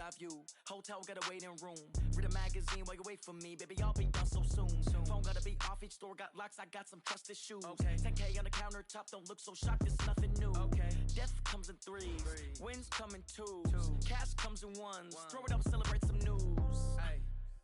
eye view. Hotel got a waiting room. Read a magazine while you wait for me. Baby, I'll be done so soon. Phone gotta be off, each store got locks. I got some trusted shoes. 10K on the countertop, don't look so shocked, it's nothing new. Death comes in threes, wins come in twos. Cash comes in ones. Throw it up, celebrate some news.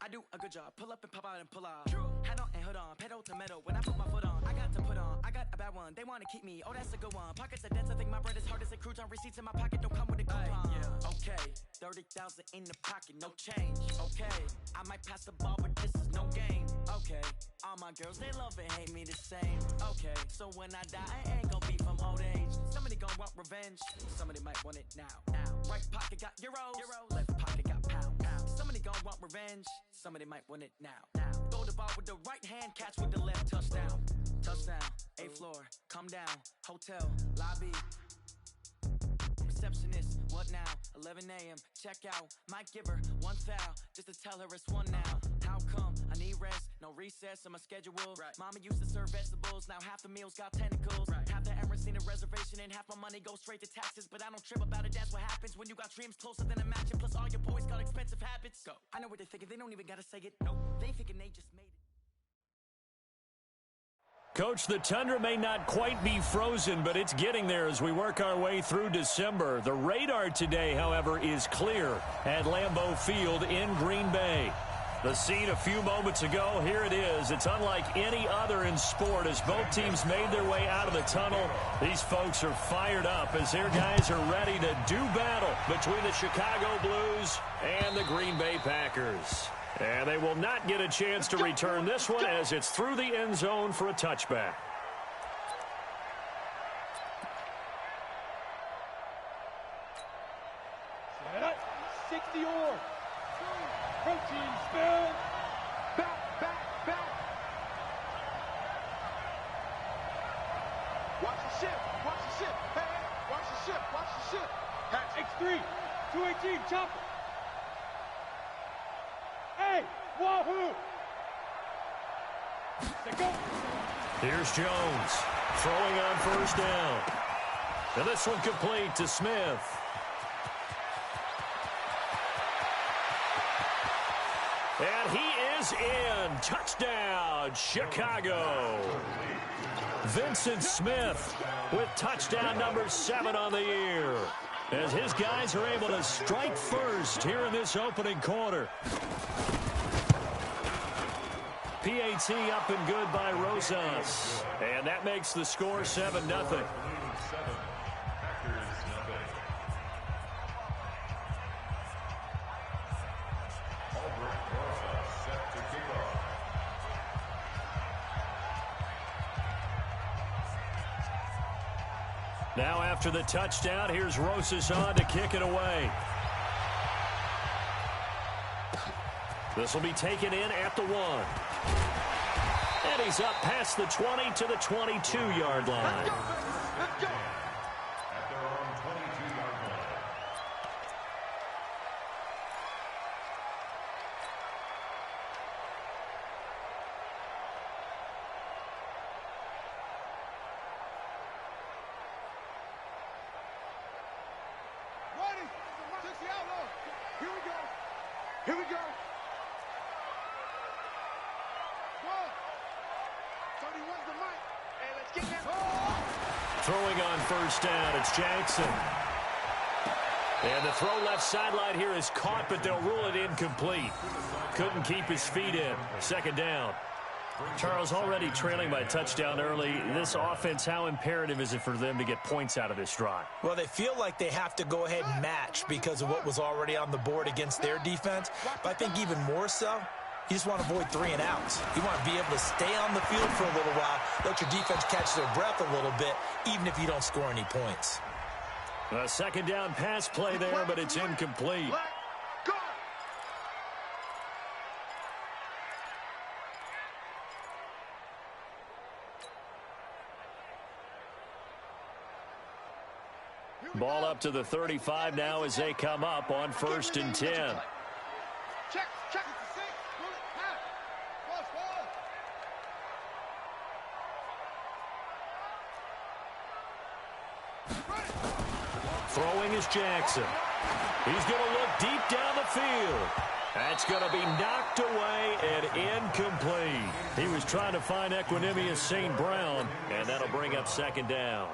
I do a good job, pull up and pop out and pull out. Head on and hood on, pedal to metal. When I put my foot on, I got to put on. I got a bad one, they wanna keep me. Oh, that's a good one. Pockets are dense, I think my bread is hard as a crouton. Receipts in my pocket don't come with a coupon. Okay, 30,000 in the pocket, no change. Okay, I might pass the ball, but this is no game. Okay, all my girls, they love and hate me the same. Okay, so when I die, I ain't gon' be from old age. Somebody gon' want revenge, somebody might want it now. Right pocket got euros, left pocket got pounds. Somebody gon' want revenge, somebody might want it now. Throw the ball with the right hand, catch with the left, touchdown. Touchdown, 8th floor, come down, hotel, lobby. Receptionist, what now? 11 a.m., check out. Might give her one foul, just to tell her it's one now. How come? I need rest, no recess in my schedule. Mama used to serve vegetables, now half the meals got tentacles. Half the Emirates need a reservation and half my money goes straight to taxes. But I don't trip about it, that's what happens when you got dreams closer than a match. And plus all your boys got expensive habits. Go. I know what they're thinking, they don't even gotta say it. Nope, they thinking they just made it. Coach, the tundra may not quite be frozen, but it's getting there as we work our way through December. The radar today, however, is clear at Lambeau Field in Green Bay. The scene a few moments ago, here it is. It's unlike any other in sport as both teams made their way out of the tunnel. These folks are fired up as their guys are ready to do battle between the Chicago Blues and the Green Bay Packers. And they will not get a chance to return this one as it's through the end zone for a touchback. Set up, 60 or protein spill. Back. Watch the ship. Hey, watch the ship. Hatch X3, 218, chopper. Hey, wahoo! Go. Here's Jones throwing on first down. And this one complete to Smith. And he is in. Touchdown, Chicago. Vincent Smith with touchdown number 7 on the year, as his guys are able to strike first here in this opening quarter. PAT up and good by Rosas. And that makes the score 7-0. Now after the touchdown, here's Rosas on to kick it away. This will be taken in at the 1. And he's up past the 20 to the 22-yard line. Let's go. At their own 22-yard line. Ready. Took the outlaw. Here we go. Throwing on first down, it's Jackson. And the throw left sideline here is caught, but they'll rule it incomplete. Couldn't keep his feet in. Second down. Charles, already trailing by a touchdown early. This offense, how imperative is it for them to get points out of this drive? Well, they feel like they have to go ahead and match because of what was already on the board against their defense. But I think even more so, you just want to avoid 3 and outs. You want to be able to stay on the field for a little while, let your defense catch their breath a little bit, even if you don't score any points. A second down pass play there, but it's incomplete. Ball up to the 35 now as they come up on 1st and 10. Check. Throwing is Jackson. He's going to look deep down It's going to be knocked away and incomplete. He was trying to find Equanimeous St. Brown, and that'll bring up second down.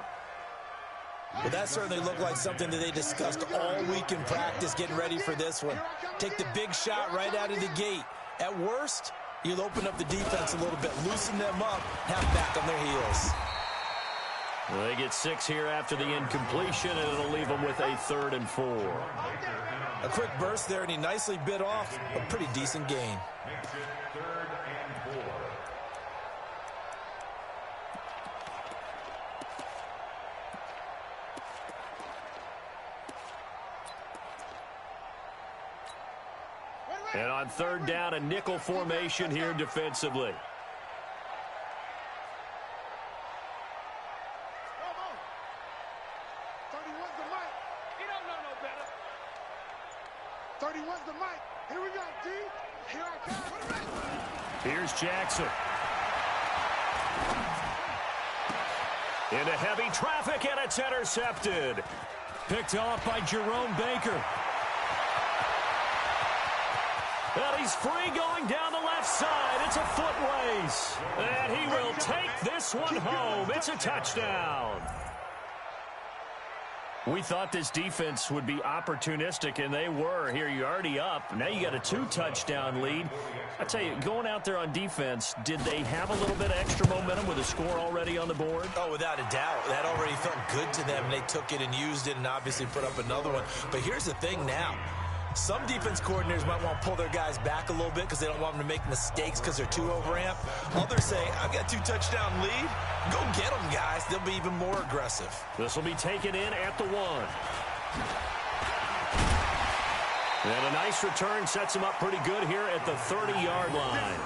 Well, that certainly looked like something that they discussed all week in practice getting ready for this one. Take the big shot right out of the gate. At worst, you'll open up the defense a little bit, loosen them up, have them back on their heels. Well, they get 6 here after the incompletion, and it'll leave them with a 3rd and 4. A quick burst there, and he nicely bit off a pretty decent gain. And on 3rd down, a nickel formation here defensively. Here's Jackson. Into heavy traffic, and it's intercepted. Picked off by Jerome Baker. And he's free going down the left side. It's a foot race. And he will take this one home. It's a touchdown. We thought this defense would be opportunistic, and they were. Here, you're already up. Now you got a 2-touchdown lead. I tell you, going out there on defense, did they have a little bit of extra momentum with a score already on the board? Oh, without a doubt. That already felt good to them. They took it and used it and obviously put up another one. But here's the thing now. Some defense coordinators might want to pull their guys back a little bit because they don't want them to make mistakes because they're too overamped. Others say, I've got 2-touchdown lead. Go get them, guys. They'll be even more aggressive. This will be taken in at the 1. And a nice return sets him up pretty good here at the 30-yard line.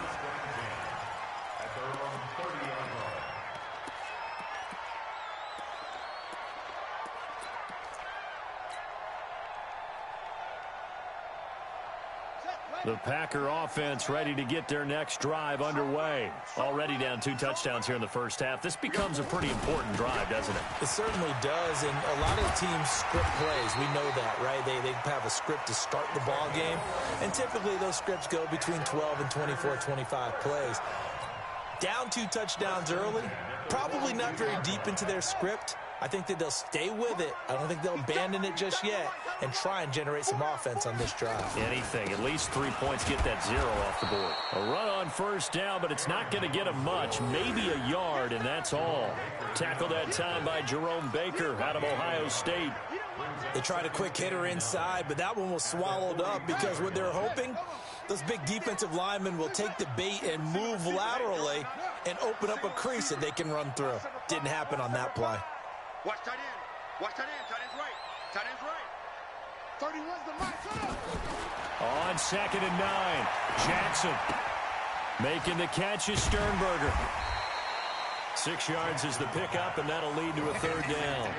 The Packer offense ready to get their next drive underway. Already down 2 touchdowns here in the first half. This becomes a pretty important drive, doesn't it? It certainly does, and a lot of teams script plays. We know that, right? They have a script to start the ball game, and typically those scripts go between 12 and 24, 25 plays. Down 2 touchdowns early, probably not very deep into their script. I think that they'll stay with it. I don't think they'll abandon it just yet and try and generate some offense on this drive. Anything. At least 3 points, get that 0 off the board. A run on 1st down, but it's not going to get him much. Maybe a yard, and that's all. Tackled that time by Jerome Baker out of Ohio State. They tried a quick hitter inside, but that one was swallowed up because what they're hoping, those big defensive linemen will take the bait and move laterally and open up a crease that they can run through. Didn't happen on that play. Watch tight end. Watch tight end. Tight end's right. Tight end's right. 31's the mark. On 2nd and 9, Jackson making the catch is Sternberger. 6 yards is the pickup, and that'll lead to a 3rd down.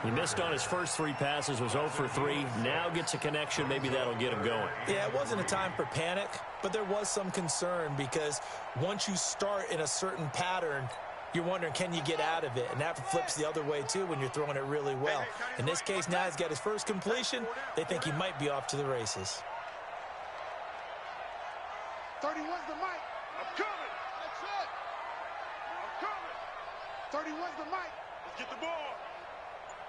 He missed on his first 3 passes, was 0 for 3. Now gets a connection. Maybe that'll get him going. Yeah, it wasn't a time for panic, but there was some concern because once you start in a certain pattern, you're wondering, can you get out of it? And that flips the other way, too, when you're throwing it really well. In this case, now he's got his first completion. They think he might be off to the races. 31's the mic. I'm coming. That's it. I'm coming. 31's the mic. Let's get the ball.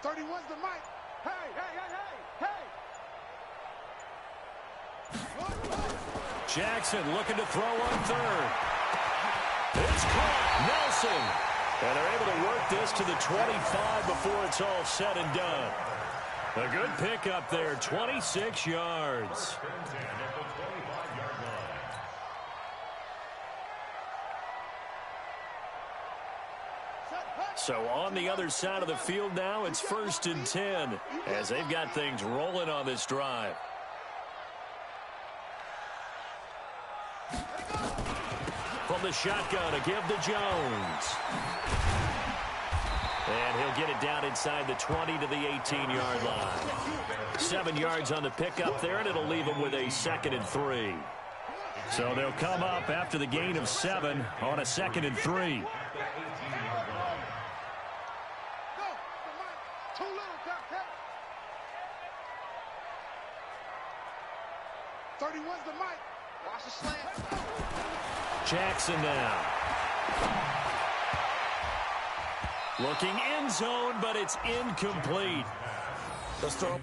31's the mic. Hey, hey, hey, hey, hey. Jackson looking to throw on 3rd. It's caught. Nelson. And they're able to work this to the 25 before it's all said and done. A good pickup there, 26 yards. So on the other side of the field now, it's 1st and 10 as they've got things rolling on this drive. From the shotgun, a give to Jones. And he'll get it down inside the 20 to the 18-yard line. 7 yards on the pickup there, and it'll leave him with a 2nd and 3. So they'll come up after the gain of 7 on a 2nd and 3. 31's the mic. Watch the slant. Jackson now. Looking end zone, but it's incomplete. Let's throw.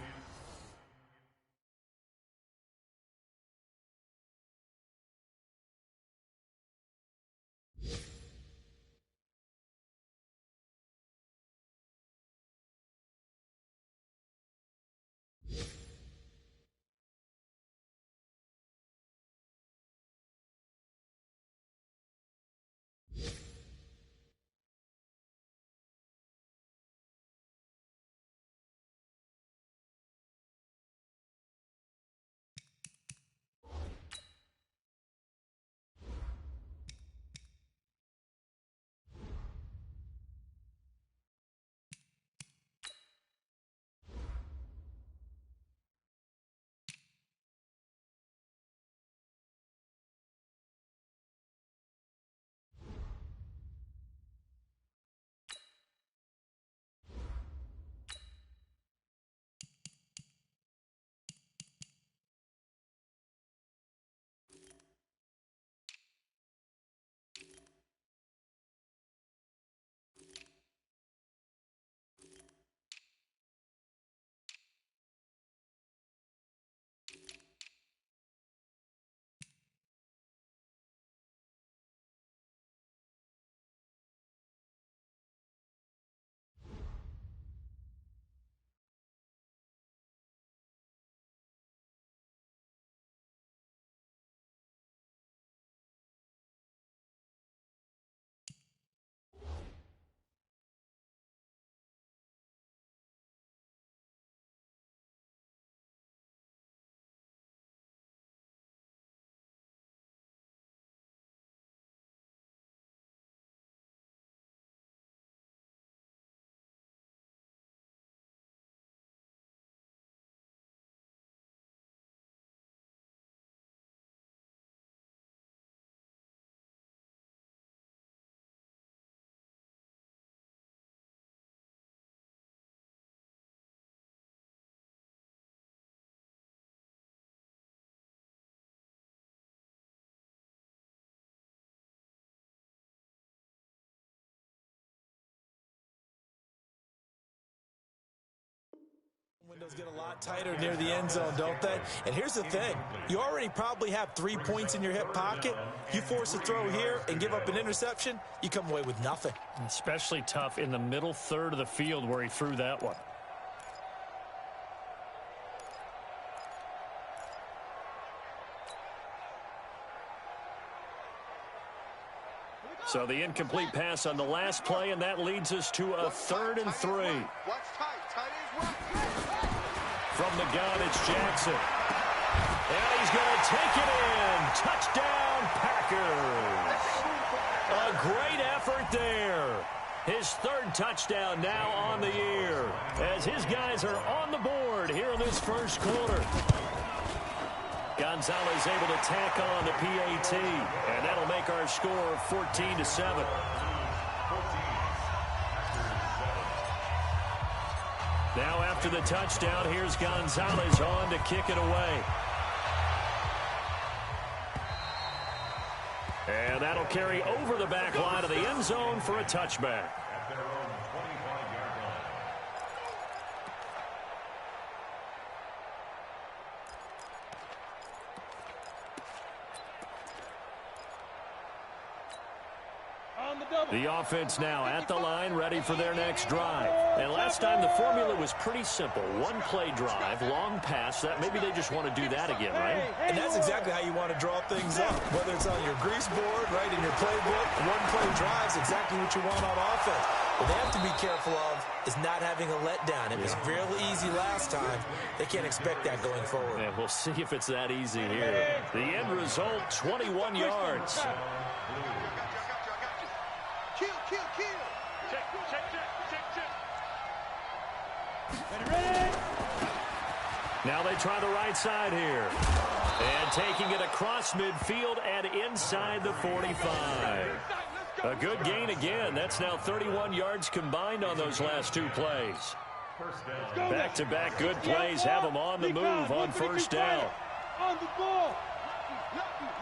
Windows get a lot tighter near the end zone, don't they? And here's the thing. You already probably have 3 points in your hip pocket. You force a throw here and give up an interception, you come away with nothing. Especially tough in the middle third of the field where he threw that one. So the incomplete pass on the last play, and that leads us to a 3rd and 3. From the gun, it's Jackson. And he's going to take it in. Touchdown, Packers. A great effort there. His 3rd touchdown now on the year, as his guys are on the board here in this first quarter. Gonzalez able to tack on the PAT, and that'll make our score 14-7. Now after the touchdown, here's Gonzalez on to kick it away. And that'll carry over the back line of the end zone for a touchback. The offense now at the line, ready for their next drive. And last time the formula was pretty simple. 1-play drive, long pass. That maybe they just want to do that again, right? And that's exactly how you want to draw things up. Whether it's on your grease board, right, in your playbook, 1-play drive's exactly what you want on offense. What they have to be careful of is not having a letdown. It was real easy last time. They can't expect that going forward. And we'll see if it's that easy here. The end result, 21 yards. Now they try the right side here. And taking it across midfield and inside the 45. A good gain again. That's now 31 yards combined on those last 2 plays. Back-to-back good plays have them on the move on first down. On the ball.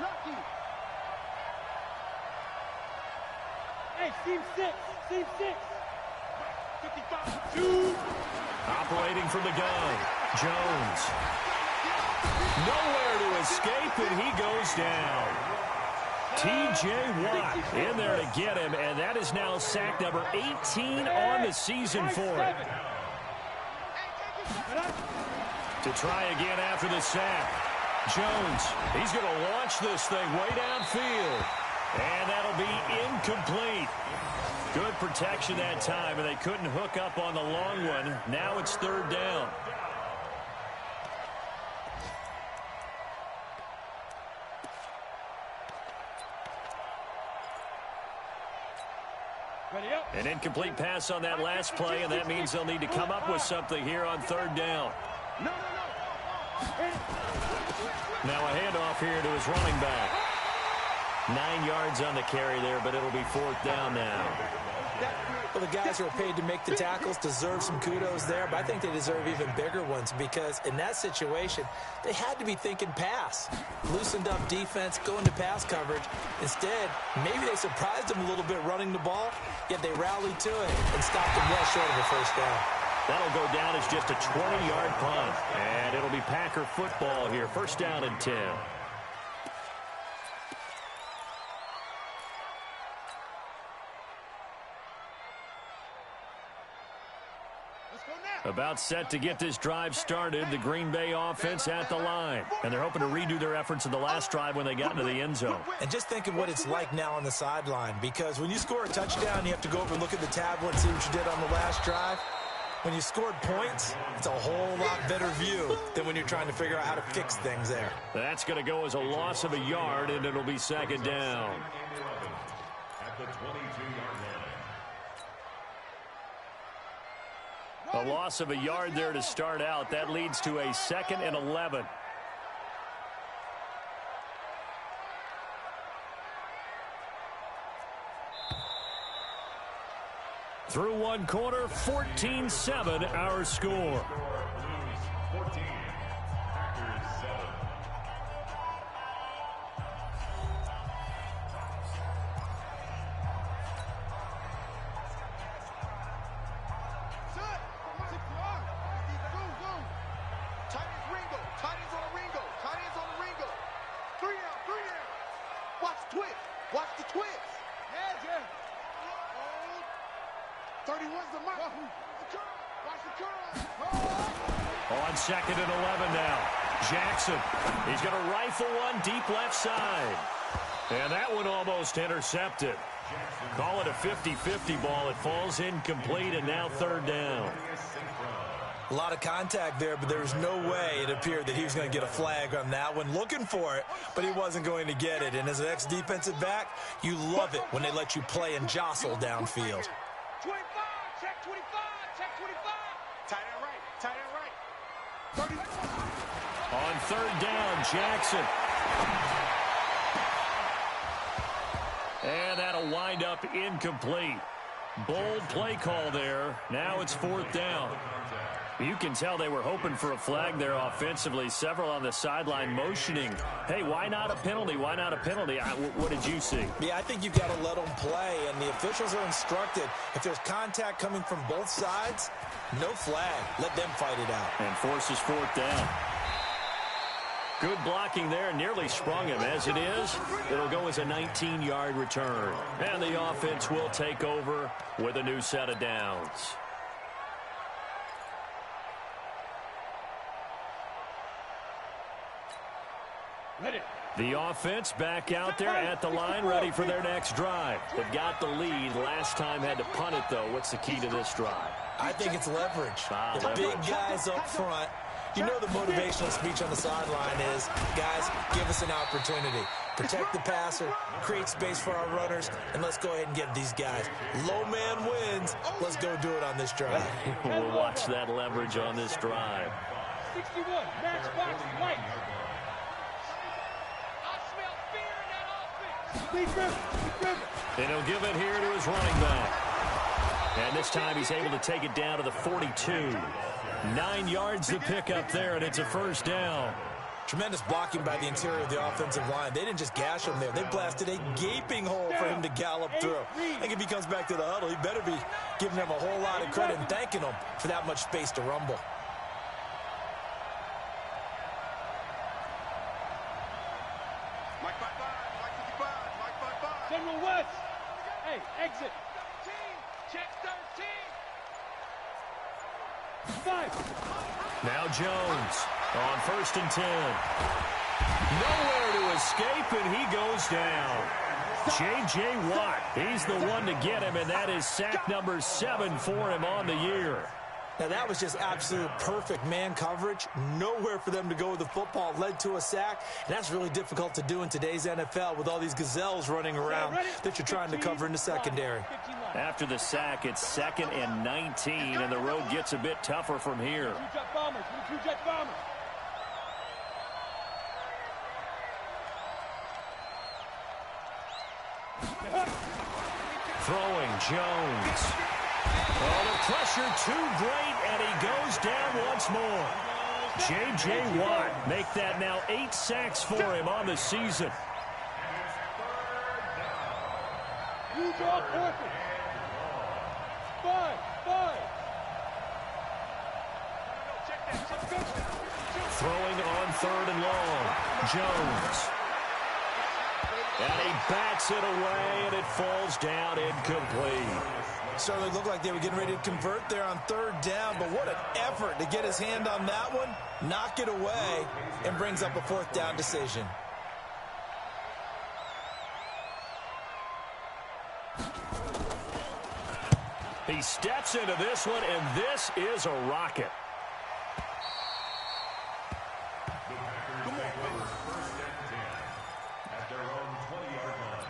Lucky. Hey, seam 6. 55. 2. Operating from the gun. Jones. Nowhere to escape, and he goes down. T.J. Watt in there to get him, and that is now sack number 18 on the season for him. To try again after the sack. Jones, he's going to launch this thing way downfield. And that'll be incomplete. Good protection that time, and they couldn't hook up on the long one. Now it's third down. An incomplete pass on that last play, and that means they'll need to come up with something here on third down. Now a handoff here to his running back. 9 yards on the carry there, but it'll be fourth down now. Well, the guys who are paid to make the tackles deserve some kudos there, but I think they deserve even bigger ones because in that situation, they had to be thinking pass. Loosened up defense, going to pass coverage. Instead, maybe they surprised them a little bit running the ball, yet they rallied to it and stopped them well short of a first down. That'll go down as just a 20-yard punt, and it'll be Packer football here. First down and 10. About set to get this drive started, the Green Bay offense at the line. And they're hoping to redo their efforts in the last drive when they got into the end zone. And just think of what it's like now on the sideline, because when you score a touchdown, you have to go over and look at the tablet and see what you did on the last drive. When you scored points, it's a whole lot better view than when you're trying to figure out how to fix things there. That's going to go as a loss of a yard, and it'll be second down. At the 22-yard line. A loss of a yard there to start out. That leads to a 2nd and 11. Through one quarter, 14-7 our score. 14. Packers 7. Watch the twist. Yeah. 31's the mark. Watch the curl. On 2nd and 11 now. Jackson. He's going to rifle one deep left side. And that one almost intercepted. Call it a 50-50 ball. It falls incomplete, and now third down. A lot of contact there, but there was no way it appeared that he was going to get a flag on that one. Looking for it, but he wasn't going to get it. And as an ex-defensive back, you love it when they let you play and jostle downfield. 25, check 25, check 25. Tight end right. 30. On third down, Jackson. And that'll wind up incomplete. Bold play call there. Now it's fourth down. You can tell they were hoping for a flag there offensively. Several on the sideline motioning. Hey, why not a penalty? Why not a penalty? What did you see? Yeah, I think you've got to let them play, and the officials are instructed. If there's contact coming from both sides, no flag. Let them fight it out. And forces fourth down. Good blocking there. Nearly sprung him. As it is, it'll go as a 19-yard return. And the offense will take over with a new set of downs. The offense back out there at the line, ready for their next drive. They've got the lead. Last time had to punt it, though. What's the key to this drive? I think it's leverage. The Leverage. big guys up front. You know the motivational speech on the sideline is, guys, give us an opportunity. Protect the passer, create space for our runners, and let's go ahead and get these guys. Low man wins. Let's go do it on this drive. We'll watch that leverage on this drive. 61, matchbox, white. And he'll give it here to his running back. And this time he's able to take it down to the 42. 9 yards to pick up there, and it's a first down. Tremendous blocking by the interior of the offensive line. They didn't just gash him there. They blasted a gaping hole for him to gallop through. I think if he comes back to the huddle, he better be giving them a whole lot of credit and thanking them for that much space to rumble. Mike 55, Mike 55, Mike 55. General West. Hey, exit. 13, check 13. 5. Now Jones on 1st and 10. Nowhere to escape, and he goes down. J.J. Watt, he's the one to get him, and that is sack number 7 for him on the year. Now, that was just absolute perfect man coverage. Nowhere for them to go with the football. Led to a sack, and that's really difficult to do in today's NFL with all these gazelles running around that you're trying to cover in the secondary. After the sack, it's 2nd and 19, and the road gets a bit tougher from here. Two-jet bombers. Two-jet bombers. Throwing Jones. Oh, the pressure too great, and he goes down once more. J.J. Watt make that now 8 sacks for him on the season. You draw perfect. 5. Throwing on 3rd and long. Jones. And he bats it away, and it falls down incomplete. Certainly looked like they were getting ready to convert there on 3rd down, but what an effort to get his hand on that one, knock it away, and brings up a 4th down decision. He steps into this one, and this is a rocket. At their own 20-yard line.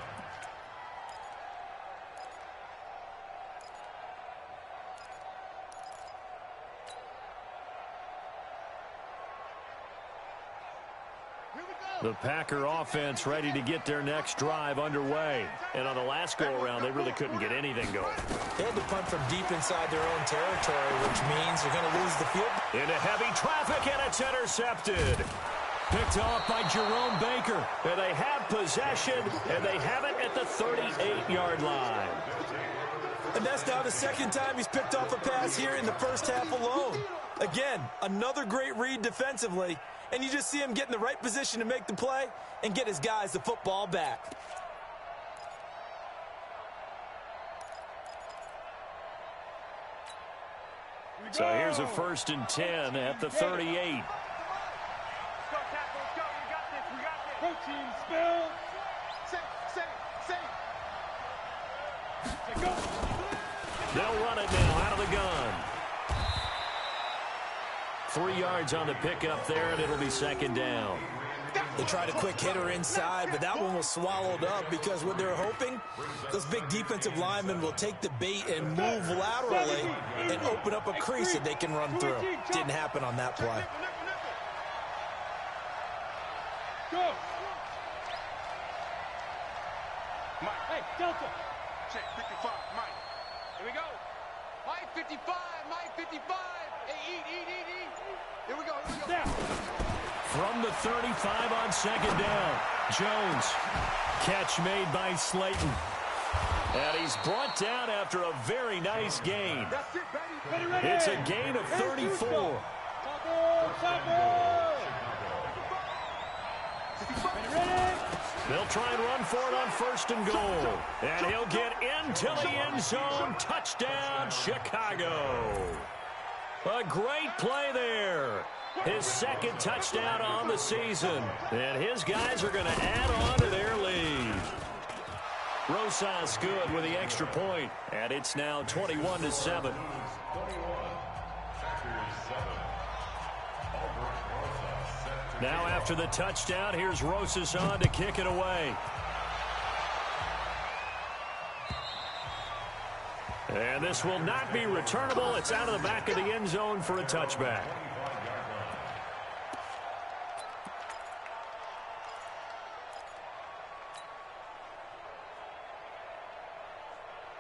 The Packer offense ready to get their next drive underway. And on the last go-around, they really couldn't get anything going. They had to punt from deep inside their own territory, which means they're going to lose the field. Into heavy traffic, and it's intercepted. Picked off by Jerome Baker. And they have possession, and they have it at the 38-yard line. And that's now the 2nd time he's picked off a pass here in the first half alone. Again, another great read defensively. And you just see him get in the right position to make the play and get his guys the football back. So here's a 1st and 10 at the 38. Let's go, Tackle. Let's go. We got this. We got this. Protein spill. Say, Go. They'll run it now out of the gun. 3 yards on the pickup there, and it'll be 2nd down. They tried a quick hitter inside, but that one was swallowed up because what they're hoping, those big defensive linemen will take the bait and move laterally and open up a crease that they can run through. Didn't happen on that play. Go. Mike. Hey, Delta. Check 55, Mike. Here we go. Mike 55, Mike 55. Hey, eat. Here we go. Down. From the 35 on 2nd down, Jones. Catch made by Slayton. And he's brought down after a very nice gain. That's it, baby. Ready. It's a gain of 34. Ready. They'll try and run for it on 1st and goal. And he'll get into the end zone. Touchdown, Chicago. A great play there. His 2nd touchdown on the season. And his guys are going to add on to their lead. Rosas good with the extra point. And it's now 21-7. Now after the touchdown, here's Rosas on to kick it away. And this will not be returnable. It's out of the back of the end zone for a touchback.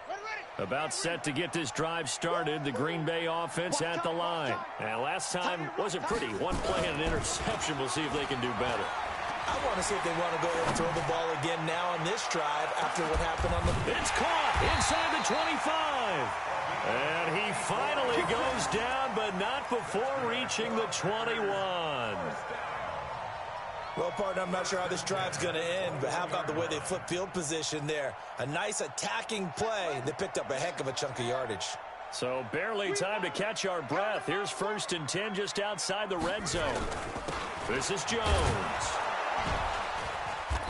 Ready. About set to get this drive started, the Green Bay offense at the line. And last time wasn't pretty. One play and an interception. We'll see if they can do better. I want to see if they want to go ahead and throw the ball again now on this drive after what happened on the... It's caught inside the 25. And he finally goes down, but not before reaching the 21. Well, partner, I'm not sure how this drive's going to end, but how about the way they flip field position there? A nice attacking play. They picked up a heck of a chunk of yardage. So barely time to catch our breath. Here's 1st and 10 just outside the red zone. This is Jones.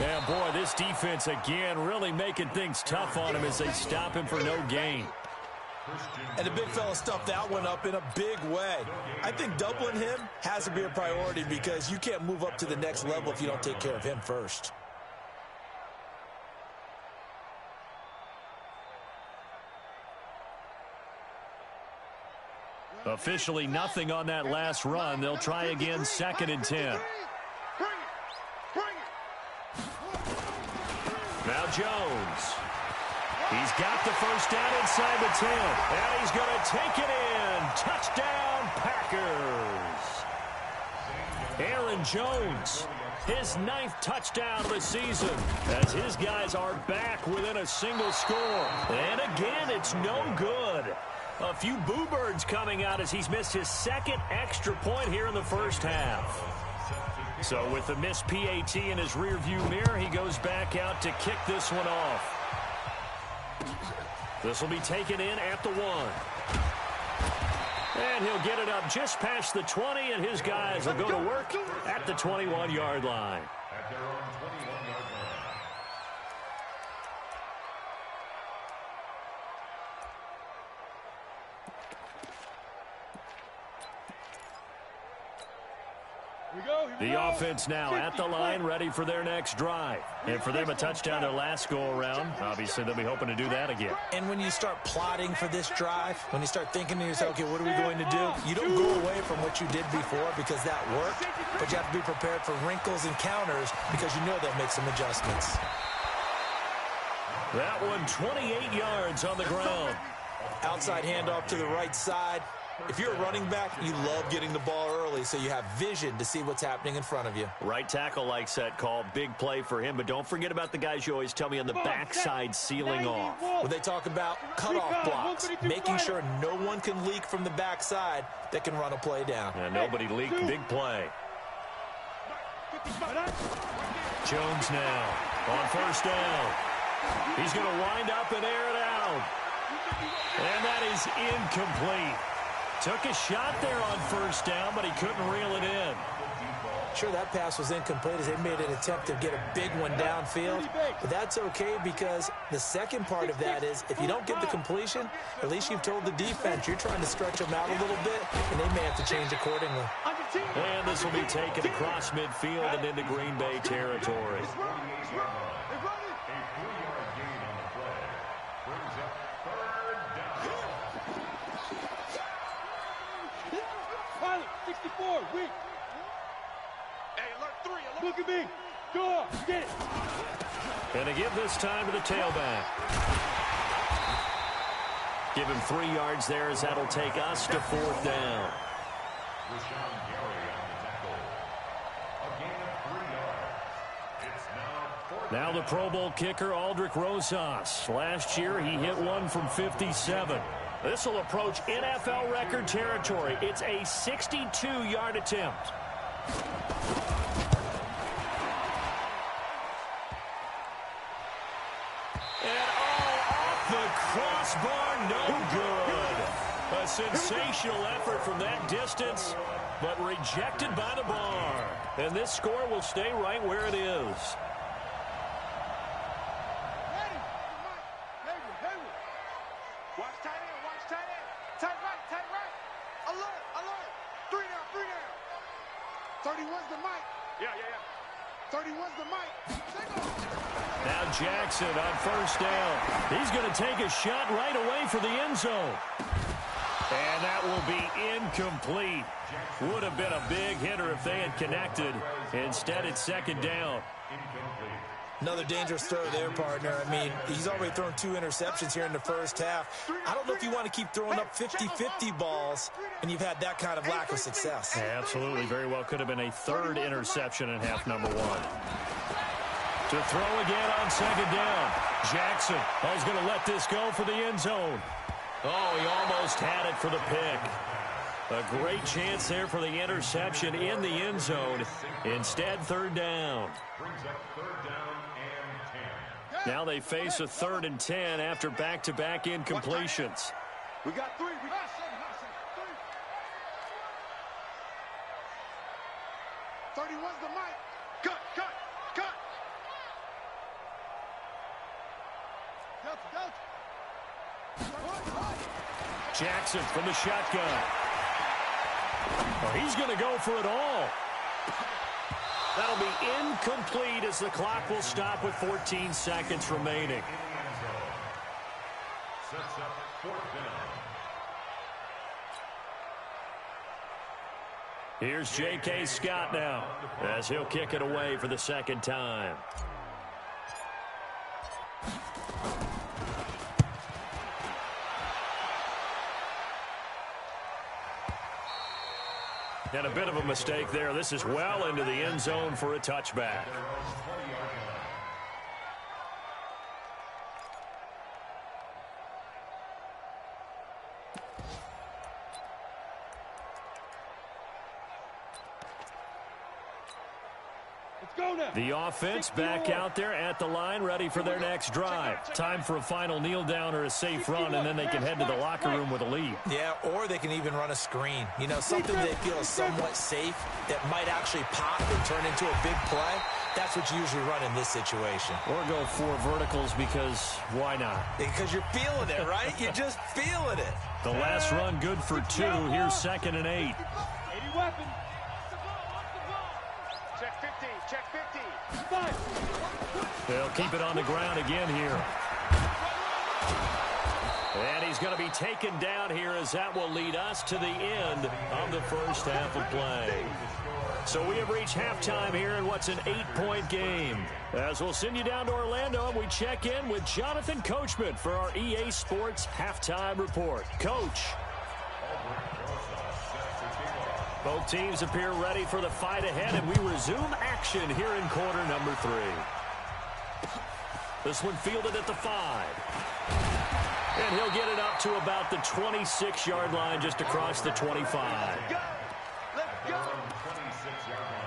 And boy, this defense again really making things tough on him as they stop him for no gain. And the big fella stuffed that one up in a big way. I think doubling him has to be a priority because you can't move up to the next level if you don't take care of him first. Officially nothing on that last run. They'll try again 2nd and 10. Now Jones. He's got the first down inside the 10. And he's going to take it in. Touchdown, Packers. Aaron Jones, his 9th touchdown of the season as his guys are back within a single score. And again, it's no good. A few boo birds coming out as he's missed his 2nd extra point here in the first half. So with the missed PAT in his rearview mirror, he goes back out to kick this one off. This will be taken in at the 1. And he'll get it up just past the 20, and his guys will go to work at the 21-yard line. At their own 21-yard line. The offense now at the line, ready for their next drive. And for them, a touchdown their last go-around. Obviously, they'll be hoping to do that again. And when you start plotting for this drive, when you start thinking to yourself, okay, what are we going to do? You don't go away from what you did before because that worked, but you have to be prepared for wrinkles and counters because you know they'll make some adjustments. That one, 28 yards on the ground. Outside handoff to the right side. If you're a running back, you love getting the ball early so you have vision to see what's happening in front of you. Right tackle likes that call. Big play for him, but don't forget about the guys you always tell me on the backside sealing off. When they talk about cutoff blocks, making sure no one can leak from the backside that can run a play down. And nobody leaked. Big play. Jones now on 1st down. He's going to wind up and air it out. And that is incomplete. Took a shot there on 1st down, but he couldn't reel it in. Sure, that pass was incomplete as they made an attempt to get a big one downfield. But that's okay because the second part of that is if you don't get the completion, at least you've told the defense you're trying to stretch them out a little bit, and they may have to change accordingly. And this will be taken across midfield and into Green Bay territory. Weak. Hey, alert 3, alert. Look at me. Go, get it. And to give this time to the tailback. Give him 3 yards there as that'll take us to 4th down. Rashawn Gary on the tackle. A gain of 3 yards. It's now 4th. Now the Pro Bowl kicker, Aldrick Rosas. Last year, he hit one from 57. This will approach NFL record territory. It's a 62-yard attempt. And off the crossbar, no good. A sensational effort from that distance, but rejected by the bar. And this score will stay right where it is. Now Jackson on 1st down. He's going to take a shot right away for the end zone. And that will be incomplete. Would have been a big hitter if they had connected. Instead, it's 2nd down. Another dangerous throw there, partner. I mean, he's already thrown 2 interceptions here in the first half. I don't know if you want to keep throwing up 50-50 balls when you've had that kind of lack of success. Yeah, absolutely. Very well could have been a 3rd interception in half number 1. To throw again on 2nd down. Jackson is going to let this go for the end zone. Oh, he almost had it for the pick. A great chance there for the interception in the end zone. Instead, 3rd down. Brings up 3rd down and 10. Now they face a 3rd and 10 after back-to-back incompletions. We got 3. We got 31's the mic. Cut. Jackson from the shotgun. Oh, he's going to go for it all. That'll be incomplete as the clock will stop with 14 seconds remaining. Sets up 4th down. Here's J.K. Scott now as he'll kick it away for the 2nd time. And a bit of a mistake there. This is well into the end zone for a touchback. The offense back out there at the line, ready for their next drive. Time for a final kneel down or a safe run, and then they can head to the locker room with a lead. Yeah, or they can even run a screen. You know, something they feel is somewhat safe that might actually pop and turn into a big play. That's what you usually run in this situation. Or go 4 verticals because why not? Because you're feeling it, right? You're just feeling it. The last run good for 2. Here's 2nd and 8. 80 weapons. Check 50. Check 50. They'll keep it on the ground again here. And he's going to be taken down here as that will lead us to the end of the first half of play. So we have reached halftime here in what's an 8-point game. As we'll send you down to Orlando and we check in with Jonathan Coachman for our EA Sports Halftime Report. Coach. Both teams appear ready for the fight ahead, and we resume action here in quarter number 3. This one fielded at the 5. And he'll get it up to about the 26-yard line just across the 25. Let's go. 26-yard line.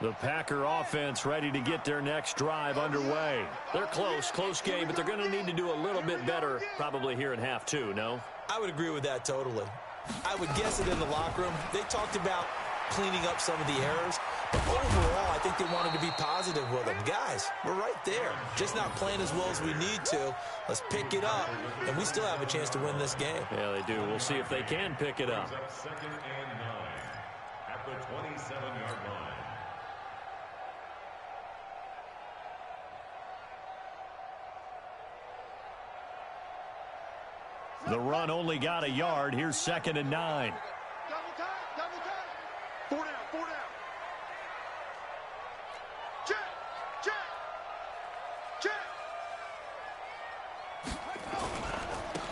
The Packer offense ready to get their next drive underway. They're close game, but they're going to need to do a little bit better probably here in half 2, no? I would agree with that totally. I would guess it in the locker room. They talked about cleaning up some of the errors, but overall, I think they wanted to be positive with them. Guys, we're right there. Just not playing as well as we need to. Let's pick it up, and we still have a chance to win this game. Yeah, they do. We'll see if they can pick it up. 2nd and 9 at the 27-yard line. The run only got a yard. Here's 2nd and 9. Double time. 4 down. Check.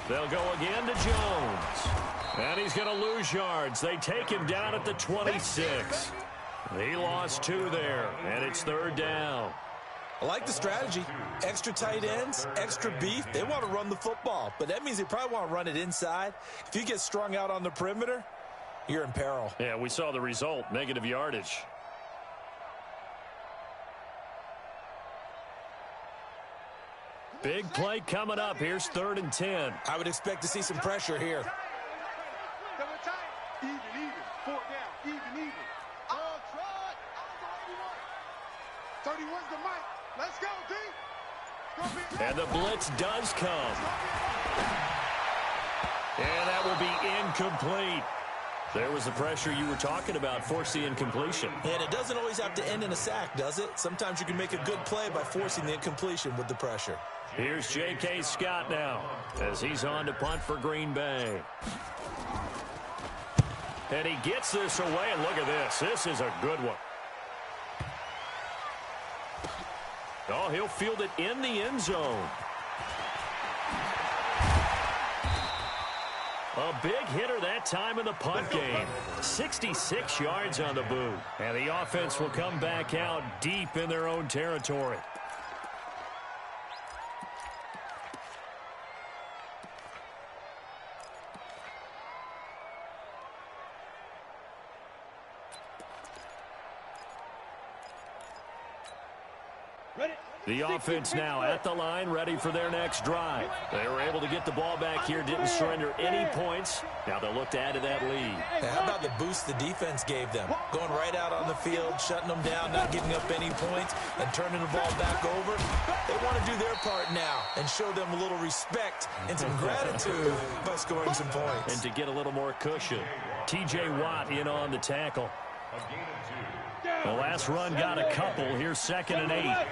They'll go again to Jones. And he's going to lose yards. They take him down at the 26. He lost 2 there, and it's 3rd down. I like the strategy. Extra tight ends, extra beef. They want to run the football, but that means they probably want to run it inside. If you get strung out on the perimeter, you're in peril. Yeah, we saw the result, negative yardage. Big play coming up. Here's 3rd and 10. I would expect to see some pressure here. Double time. Even. 4 down. Even. All try. 31's the mic. Let's go, D. And the blitz does come. And that will be incomplete. There was the pressure you were talking about, force the incompletion. And it doesn't always have to end in a sack, does it? Sometimes you can make a good play by forcing the incompletion with the pressure. Here's J.K. Scott now as he's on to punt for Green Bay. And he gets this away, and look at this. This is a good one. Oh, he'll field it in the end zone. A big hitter that time in the punt game. 66 yards on the boot. And the offense will come back out deep in their own territory. The offense now at the line, ready for their next drive. They were able to get the ball back here, didn't surrender any points. Now they'll look to add to that lead. Hey, how about the boost the defense gave them? Going right out on the field, shutting them down, not giving up any points, and turning the ball back over. They want to do their part now and show them a little respect and some gratitude by scoring some points. And to get a little more cushion, T.J. Watt in on the tackle. The last run got a couple. Here's 2nd and 8.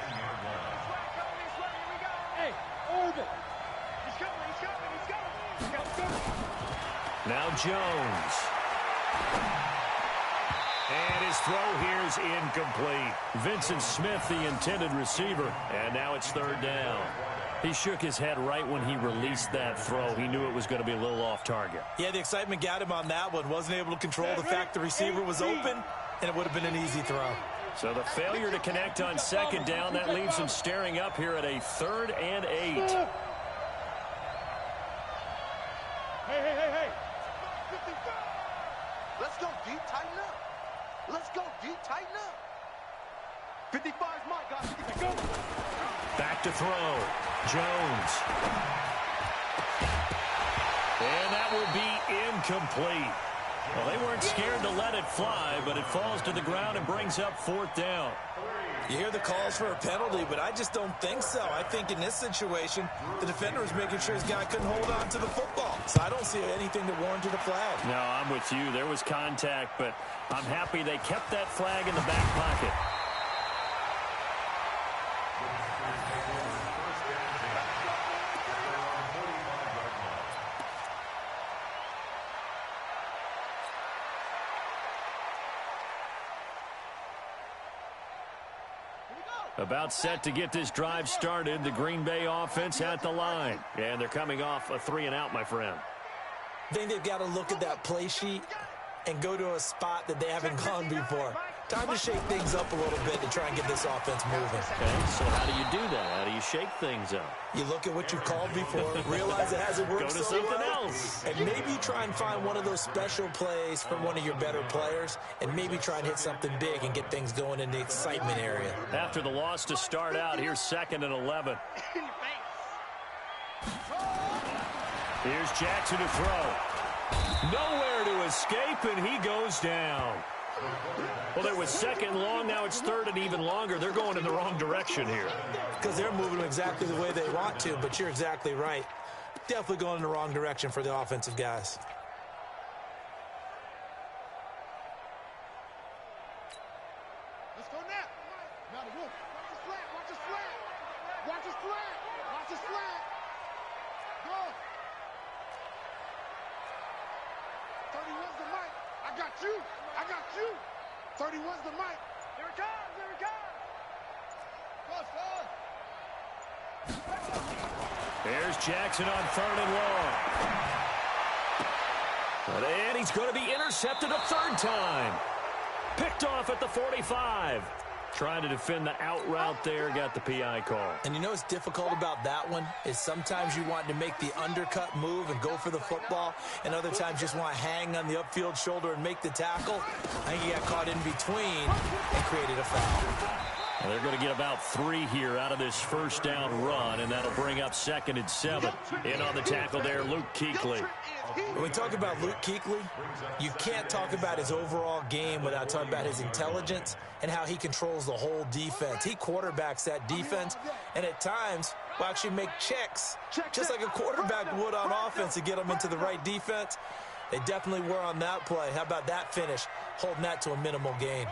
Now Jones. And his throw here is incomplete. Vincent Smith, the intended receiver. And now it's 3rd down. He shook his head right when he released that throw. He knew it was going to be a little off target. Yeah, the excitement got him on that one. Wasn't able to control the fact the receiver was open, and it would have been an easy throw. So the failure to connect on 2nd down, that leaves him staring up here at a 3rd and 8. Hey. Let's go deep, tighten up. Let's go deep, tighten up. 55's my guy. Go. Back to throw. Jones. And that will be incomplete. Well, they weren't scared to let it fly, but it falls to the ground and brings up 4th down. You hear the calls for a penalty, but I just don't think so. I think in this situation, the defender was making sure his guy couldn't hold on to the football. So I don't see anything that warranted a flag. No, I'm with you. There was contact, but I'm happy they kept that flag in the back pocket. About set to get this drive started, the Green Bay offense at the line. And they're coming off a 3-and-out, my friend. I think they've got to look at that play sheet and go to a spot that they haven't gone before. Time to shake things up a little bit to try and get this offense moving. Okay, so how do you do that? How do you shake things up? You look at what you called before, realize it hasn't worked so so something well, else. and maybe try and find one of those special plays from one of your better players, and maybe try and hit something big and get things going in the excitement area. After the loss to start out, here's 2nd and 11. Here's Jackson to throw. Nowhere to escape, and he goes down. Well, there was 2nd long, now it's 3rd and even longer. They're going in the wrong direction here. Because they're moving exactly the way they want to, but you're exactly right. Definitely going in the wrong direction for the offensive guys. Let's go now. Now the wolf. Watch his flat. Watch his flat. Watch his flat. Watch his flat. Go. 31's the mic. I got you. I got you. 31's the mic. Here it comes. Here it comes. There's Jackson on 3rd and long. And he's going to be intercepted a 3rd time. Picked off at the 45. Trying to defend the out route there, got the PI call. And you know what's difficult about that one is sometimes you want to make the undercut move and go for the football, and other times just want to hang on the upfield shoulder and make the tackle. I think he got caught in between and created a foul. And they're going to get about 3 here out of this 1st down run, and that'll bring up 2nd and 7. In on the tackle there, Luke Kuechly. When we talk about Luke Kuechly, you can't talk about his overall game without talking about his intelligence and how he controls the whole defense. He quarterbacks that defense, and at times will actually make checks, just like a quarterback would on offense, to get them into the right defense. They definitely were on that play. How about that finish, holding that to a minimal gain?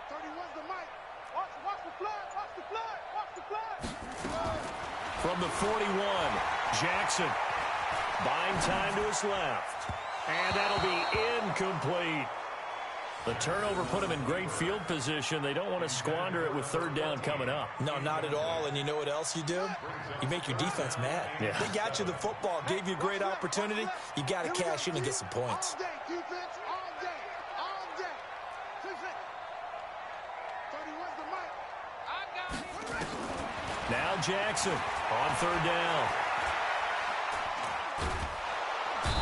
31's the mic. Watch the flag. Watch the flag. Watch the flag. From the 41, Jackson buying time to his left. And that'll be incomplete. The turnover put him in great field position. They don't want to squander it with third down coming up. No, not at all. And you know what else you do? You make your defense mad. Yeah. They got you the football, gave you a great opportunity. You got to cash in and get some points. All day, defense. All day. All day. 31's the mic. I got it. Now Jackson on third down.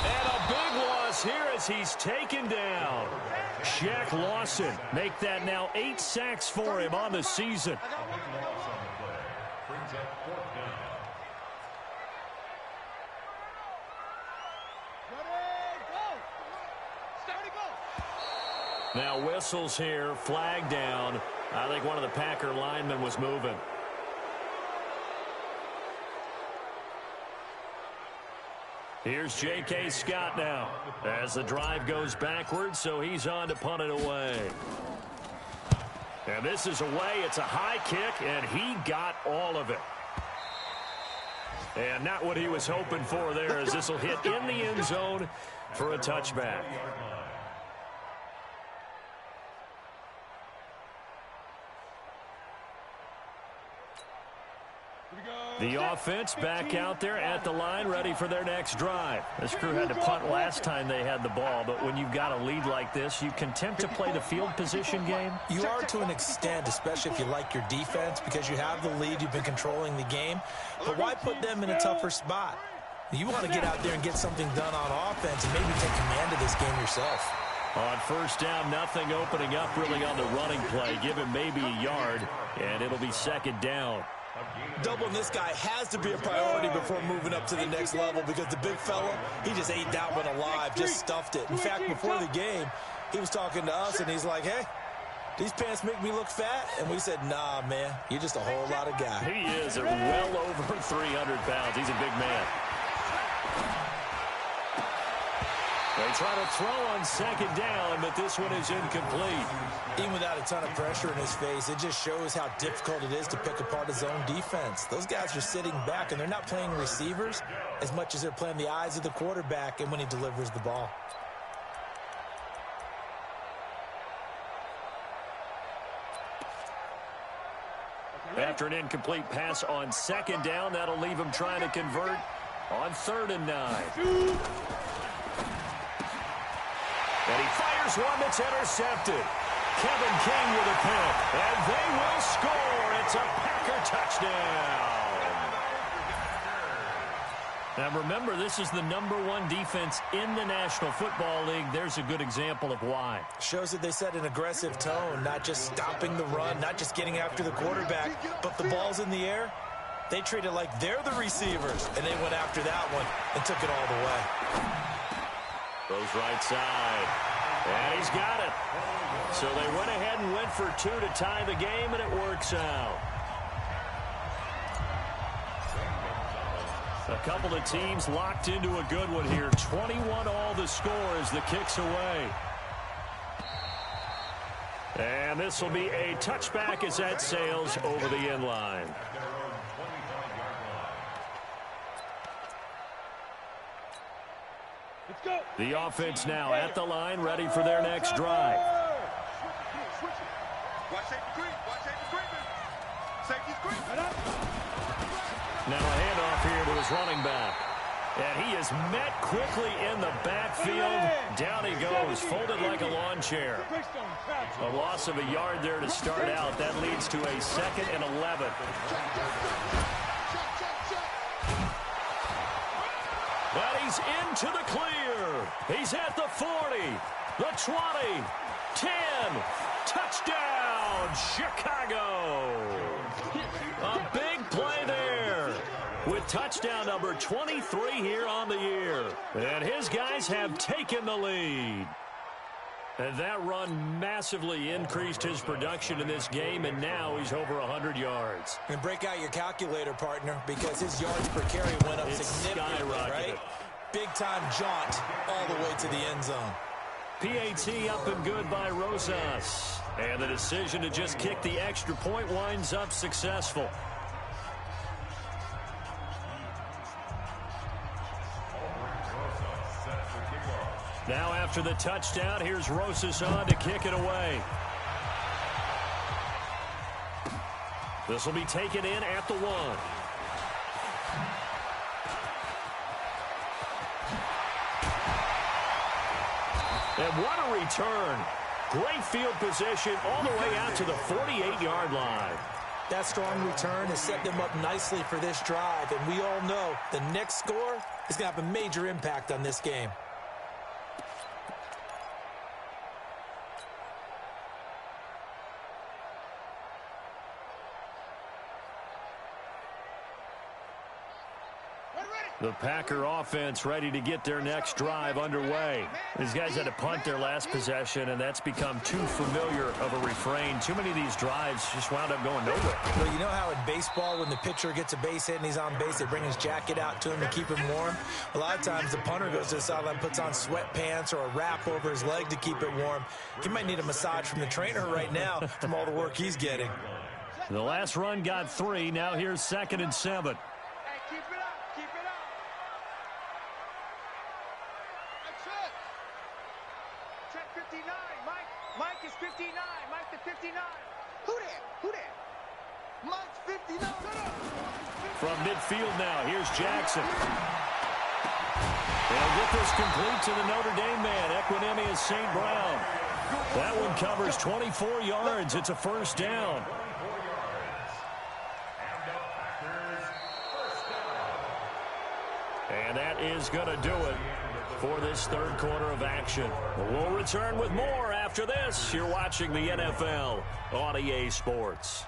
And a big loss here as he's taken down. Shaq Lawson make that now 8 sacks for him on the season. Brings up 4th down. Now whistles here, flag down. I think one of the Packer linemen was moving. Here's J.K. Scott now as the drive goes backwards, so he's on to punt it away. And this is away. It's a high kick, and he got all of it. And not what he was hoping for there, as this will hit in the end zone for a touchback. The offense back out there at the line, ready for their next drive. This crew had to punt last time they had the ball, but when you've got a lead like this, you can tempt to play the field position game. You are to an extent, especially if you like your defense, because you have the lead, you've been controlling the game. But why put them in a tougher spot? You want to get out there and get something done on offense and maybe take command of this game yourself. On first down, nothing opening up really on the running play. Give him maybe a yard, and it'll be second down. Doubling this guy has to be a priority before moving up to the next level, because the big fella, he just ate that one alive, just stuffed it. In fact, before the game, he was talking to us, and he's like, hey, these pants make me look fat? And we said, nah, man, you're just a whole lot of guy. He is at well over 300 pounds. He's a big man. They try to throw on second down, but this one is incomplete. Even without a ton of pressure in his face, it just shows how difficult it is to pick apart his own defense. Those guys are sitting back, and they're not playing receivers as much as they're playing the eyes of the quarterback and when he delivers the ball. After an incomplete pass on second down, that'll leave him trying to convert on 3rd and 9. And he fires one that's intercepted. Kevin King with a pick, and they will score. It's a Packer touchdown. Now remember, this is the #1 defense in the National Football League. There's a good example of why. Shows that they set an aggressive tone, not just stopping the run, not just getting after the quarterback, but the ball's in the air. They treat it like they're the receivers, and they went after that one and took it all the way. Goes right side, and he's got it. So they went ahead and went for 2 to tie the game, and it works out. A couple of teams locked into a good one here. 21 all the score as the kick's away. And this will be a touchback as that sails over the end line. The offense now at the line, ready for their next drive. Now a handoff here to his running back. And he is met quickly in the backfield. Down he goes, folded like a lawn chair. A loss of a yard there to start out. That leads to a 2nd and 11. But he's into the clear. He's at the 40, the 20, 10. Touchdown, Chicago. A big play there with touchdown number 23 here on the year. And his guys have taken the lead. And that run massively increased his production in this game, and now he's over 100 yards. And break out your calculator, partner, because his yards per carry went up significantly, right? big-time jaunt all the way to the end zone. PAT up and good by Rosas. And the decision to just kick the extra point winds up successful. Now after the touchdown, here's Rosas on to kick it away. This will be taken in at the 1. And what a return. Great field position all the way out to the 48-yard line. That strong return has set them up nicely for this drive, and we all know the next score is going to have a major impact on this game. The Packer offense ready to get their next drive underway. These guys had to punt their last possession, and that's become too familiar of a refrain. Too many of these drives just wound up going nowhere. Well, you know how in baseball, when the pitcher gets a base hit and he's on base, they bring his jacket out to him to keep him warm? A lot of times the punter goes to the sideline, puts on sweatpants or a wrap over his leg to keep it warm. He might need a massage from the trainer right now from all the work he's getting. The last run got 3. Now here's 2nd and 7. Mike is 59. Mike the 59. Who that? Who that? Mike's 59. From midfield now, here's Jackson. They'll get this complete to the Notre Dame man, Equanimeous St. Brown. That one covers 24 yards. It's a first down. And that is going to do it for this third quarter of action. We'll return with more after this. You're watching the NFL on EA Sports.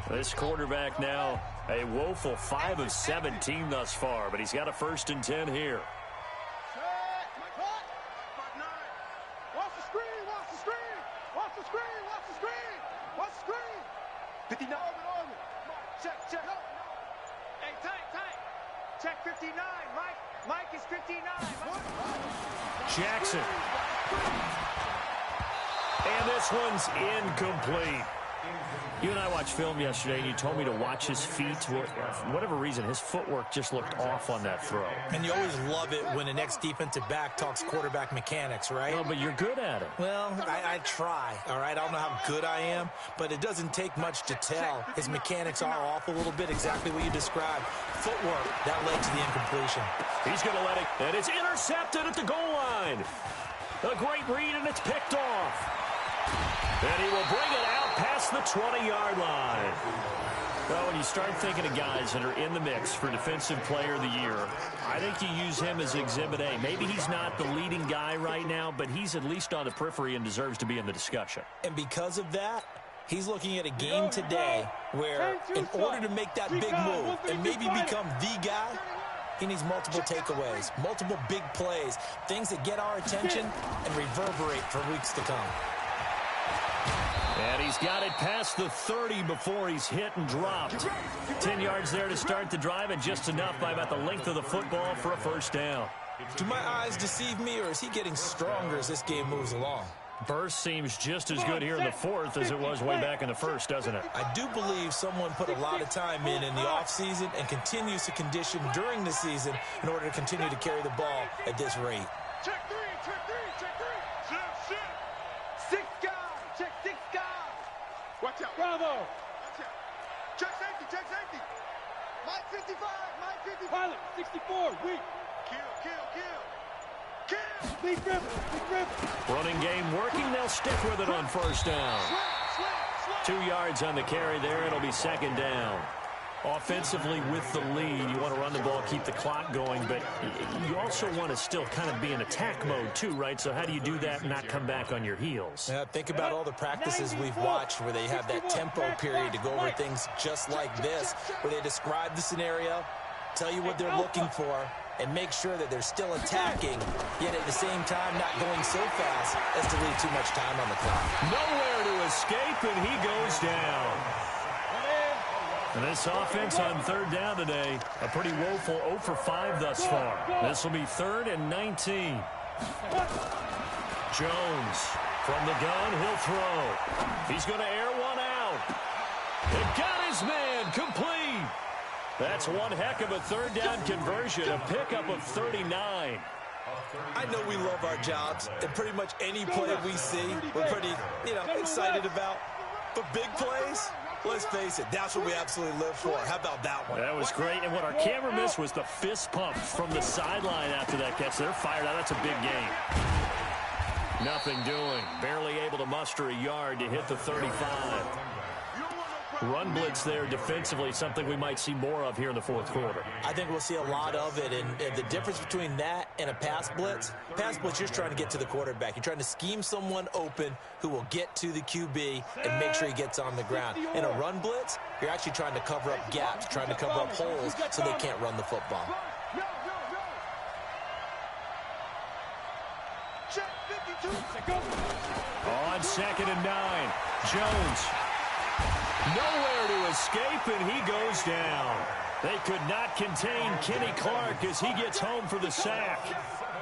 This quarterback now a woeful 5 of 17 thus far, but he's got a 1st and 10 here. Watch the screen, watch the screen, watch the screen, watch the screen, watch the screen. 59. Check. Hey, tight. Check 59. Mike is 59. Jackson. And this one's incomplete. You and I watched film yesterday, and you told me to watch his feet. For whatever reason, his footwork just looked off on that throw. And you always love it when the next defensive back talks quarterback mechanics, right? No, but you're good at it. Well, I try, all right? I don't know how good I am, but it doesn't take much to tell. His mechanics are off a little bit, exactly what you described. Footwork, that led to the incompletion. He's going to let it, and it's intercepted at the goal line. A great read, and it's picked off. And he will bring it out past the 20-yard line. Well, when you start thinking of guys that are in the mix for Defensive Player of the Year, I think you use him as Exhibit A. Maybe he's not the leading guy right now, but he's at least on the periphery and deserves to be in the discussion. And because of that, he's looking at a game today where in order to make that big move and maybe become the guy, he needs multiple takeaways, multiple big plays, things that get our attention and reverberate for weeks to come. And he's got it past the 30 before he's hit and dropped. 10 yards there to start the drive, and just enough by about the length of the football for a first down. Do my eyes deceive me, or is he getting stronger as this game moves along? Burst seems just as good here in the 4th as it was way back in the 1st, doesn't it? I do believe someone put a lot of time in the offseason and continues to condition during the season in order to continue to carry the ball at this rate. Check three. Shift. 6 guys. Check 6 guys. Watch out. Bravo. Watch out. Check safety. Mike 55. Pilot, 64, weak. Kill. Big ripper. Running game working. They'll stick with it on first down. Slam. 2 yards on the carry there. It'll be 2nd down. Offensively with the lead, you want to run the the ball, keep the clock going, but you also want to still kind of be in attack mode too, right? So how do you do that and not come back on your heels? Yeah, think about all the practices we've watched where they have that tempo period to go over things just like this, where they describe the scenario, tell you what they're looking for, and make sure that they're still attacking, yet at the same time not going so fast as to leave too much time on the clock. Nowhere to escape, and he goes down. And this offense on third down today, a pretty woeful 0 for 5 thus far. This will be 3rd and 19. Jones from the gun, he'll throw. He's going to air one out. It got his man complete. That's one heck of a third down conversion, a pickup of 39. I know we love our jobs, and pretty much any play we see, we're pretty, excited about. But big plays, let's face it, that's what we absolutely live for. How about that one? That was great, and what our camera missed was the fist pump from the sideline after that catch. They're fired out. That's a big game. Nothing doing. Barely able to muster a yard to hit the 35. Run blitz there defensively, something we might see more of here in the fourth quarter. I think we'll see a lot of it, and the difference between that and a pass blitz, you're just trying to get to the quarterback. You're trying to scheme someone open who will get to the QB and make sure he gets on the ground. In a run blitz, you're actually trying to cover up gaps, trying to cover up holes so they can't run the football. On 2nd and 9, Jones. Nowhere to escape, and he goes down. They could not contain Kenny Clark as he gets home for the sack.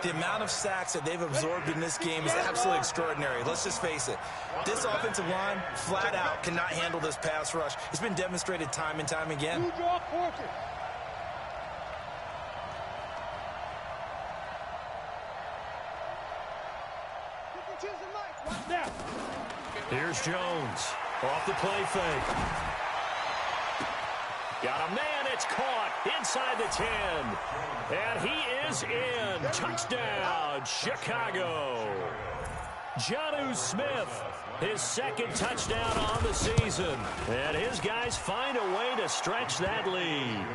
The amount of sacks that they've absorbed in this game is absolutely extraordinary. Let's just face it. This offensive line, flat out, cannot handle this pass rush. It's been demonstrated time and time again. Here's Jones. Off the play fake. Got a man. It's caught inside the 10. And he is in. Touchdown, Chicago. Jonnu Smith, his 2nd touchdown on the season. And his guys find a way to stretch that lead.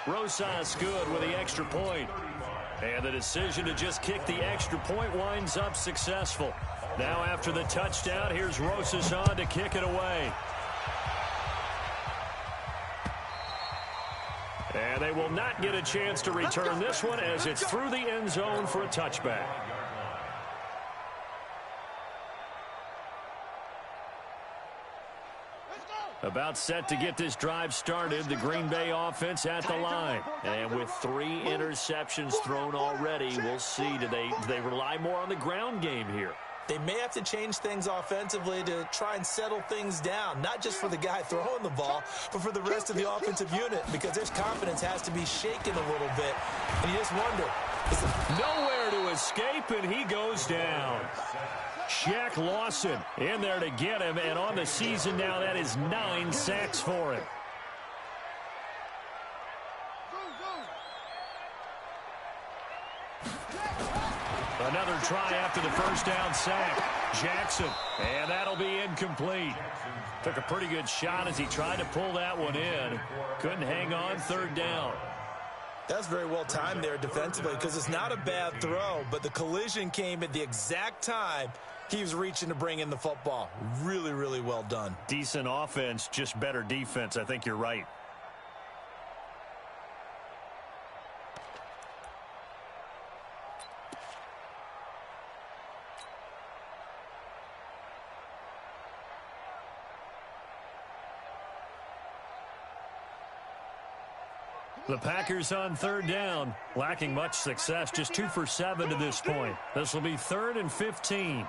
Rosas good with the extra point. And the decision to just kick the extra point winds up successful. Now after the touchdown, here's Rosas on to kick it away. And they will not get a chance to return this one as it's through the end zone for a touchback. About set to get this drive started, the Green Bay offense at the line. And with 3 interceptions thrown already, we'll see. Do they rely more on the ground game here? They may have to change things offensively to try and settle things down, not just for the guy throwing the ball, but for the rest of the offensive unit, because their confidence has to be shaken a little bit. And you just wonder. Nowhere to escape, and he goes down. Shaq Lawson in there to get him, and on the season now, that is 9 sacks for him. Another try after the first down sack. Jackson, and that'll be incomplete. Took a pretty good shot as he tried to pull that one in. Couldn't hang on 3rd down. That's very well timed there defensively because it's not a bad throw, but the collision came at the exact time he was reaching to bring in the football. Really, really well done. Decent offense, just better defense. I think you're right. The Packers on 3rd down, lacking much success, just 2 for 7 to this point. This will be 3rd and 15.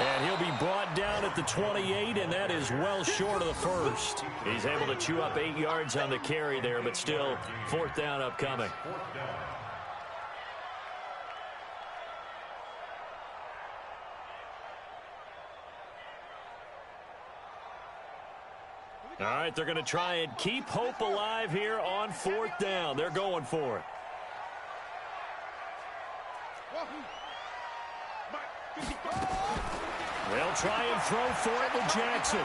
And he'll be brought down at the 28, and that is well short of the first. He's able to chew up 8 yards on the carry there, but still 4th down upcoming. All right, they're going to try and keep hope alive here on 4th down. They're going for it. They'll try and throw for it with Jackson.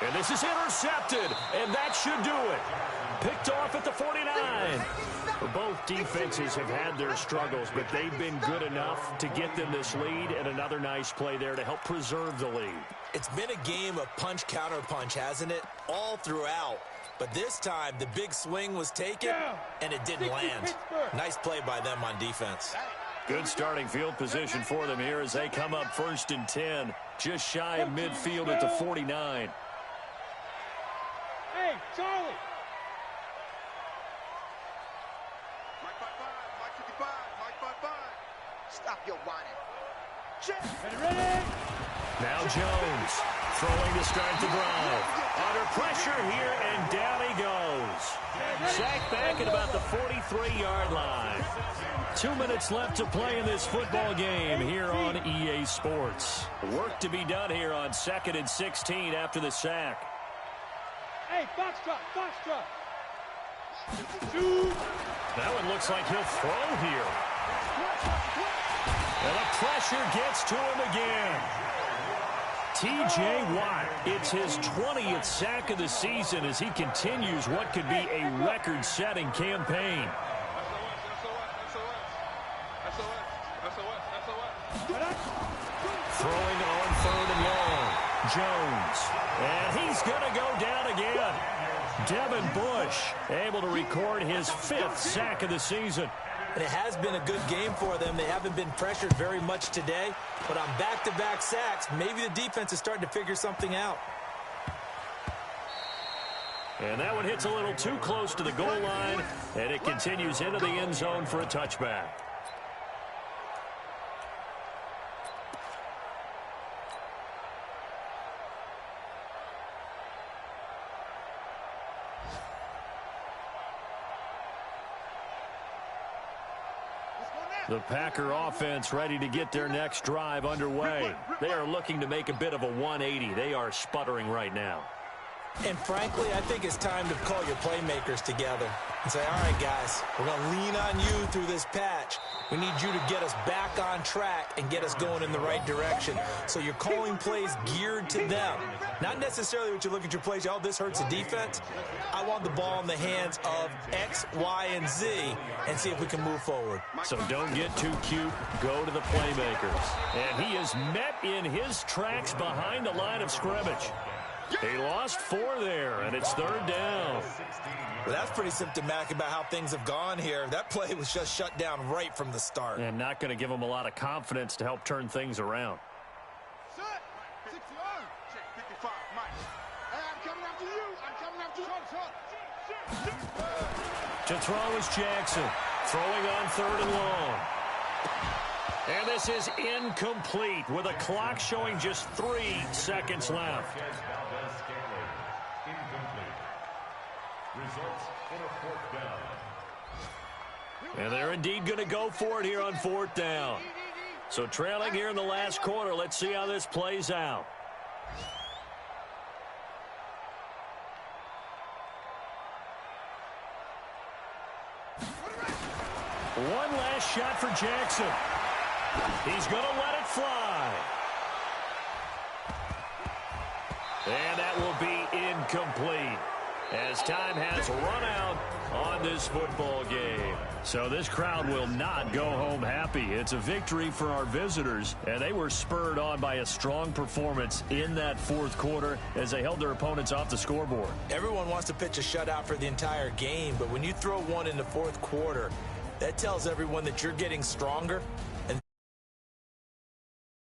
And this is intercepted, and that should do it. Picked off at the 49. Both defenses have had their struggles, but they've been good enough to get them this lead, and another nice play there to help preserve the lead. It's been a game of punch-counter-punch, hasn't it? All throughout. But this time, the big swing was taken, and it didn't land. Nice play by them on defense. Good starting field position for them here as they come up 1st and 10, just shy of midfield at the 49. Hey, Charlie. Mike 55, Mike 55. Stop your whining. Check. Ready? Now Jones throwing to start the drive. Under pressure here, and down he goes. Sacked back at about the 43-yard line. 2 minutes left to play in this football game here on EA Sports. Work to be done here on 2nd and 16 after the sack. Hey, foxtrot. Shoot. That one looks like he'll throw here. And the pressure gets to him again. T.J. Watt, it's his 20th sack of the season as he continues what could be a record-setting campaign. Throwing on 3rd and long. Jones. And he's going to go down again. Devin Bush able to record his 5th sack of the season. And it has been a good game for them. They haven't been pressured very much today. But on back-to-back sacks, maybe the defense is starting to figure something out. And that one hits a little too close to the goal line. And it continues into the end zone for a touchback. The Packer offense ready to get their next drive underway. They are looking to make a bit of a 180. They are sputtering right now. And frankly, I think it's time to call your playmakers together and say, all right, guys, we're going to lean on you through this patch. We need you to get us back on track and get us going in the right direction. So you're calling plays geared to them. Not necessarily what you look at your plays, oh, this hurts the defense. I want the ball in the hands of X, Y, and Z and see if we can move forward. So don't get too cute. Go to the playmakers. And he is met in his tracks behind the line of scrimmage. He lost 4 there, and it's 3rd down. Well, that's pretty symptomatic about how things have gone here. That play was just shut down right from the start. And not going to give him a lot of confidence to help turn things around. Set. 60 on. Check 55, Mike. Hey, I'm coming after you. To throw is Jackson. Throwing on 3rd and long. And this is incomplete with a clock showing just 3 seconds left. Results in a 4th down. And they're indeed going to go for it here on 4th down. So trailing here in the last quarter, let's see how this plays out. One last shot for Jackson. He's going to let it fly. And that will be incomplete, as time has run out on this football game. So this crowd will not go home happy. It's a victory for our visitors, and they were spurred on by a strong performance in that 4th quarter as they held their opponents off the scoreboard. Everyone wants to pitch a shutout for the entire game, but when you throw one in the 4th quarter, that tells everyone that you're getting stronger